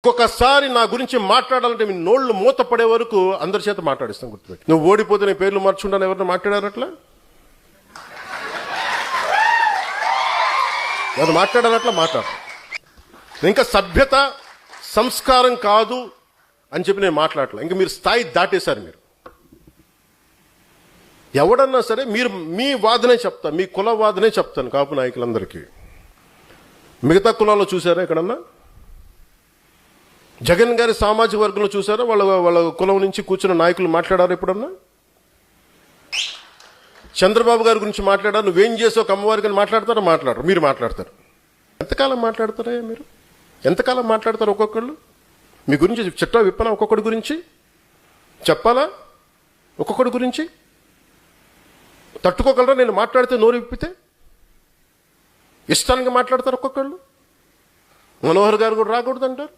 ఇంకొకసారి నా గురించి మాట్లాడాలంటే మీ నోళ్ళు మూత పడే వరకు అందరి చేత మాట్లాడిస్తాను, గుర్తుపెట్టి. నువ్వు ఓడిపోతే నీ పేర్లు మార్చుకుంటాను ఎవరిని మాట్లాడారట్లా, ఎవరు మాట్లాడారట్లా మాట్లాడు. ఇంకా సభ్యత సంస్కారం కాదు అని చెప్పి నేను మాట్లాడలే. ఇంకా మీరు స్థాయి దాటేశారు. మీరు ఎవడన్నా సరే మీరు మీ వాదనే చెప్తా, మీ కుల వాదనే చెప్తాను కాపు నాయకులందరికీ. మిగతా కులాల్లో చూసారా ఎక్కడన్నా? జగన్ గారి సామాజిక వర్గంలో చూసారా వాళ్ళ కులం నుంచి కూర్చున్న నాయకులు మాట్లాడారు ఎప్పుడన్నా? చంద్రబాబు గారి గురించి మాట్లాడారు, నువ్వేం చేసావు అమ్మవారికి అని మాట్లాడతారా? మాట్లాడరు. మీరు మాట్లాడతారు. ఎంతకాలం మాట్లాడతారా మీరు? ఎంతకాలం మాట్లాడతారు? ఒక్కొక్కళ్ళు మీ గురించి చిట్టా విప్పనా? ఒక్కొక్కడి గురించి చెప్పాలా? ఒక్కొక్కడి గురించి తట్టుకోగలరా? నేను మాట్లాడితే నోరు విప్పితే ఇష్టానికి మాట్లాడతారు ఒక్కొక్కళ్ళు. మనోహర్ గారు కూడా రాకూడదు అంటారు.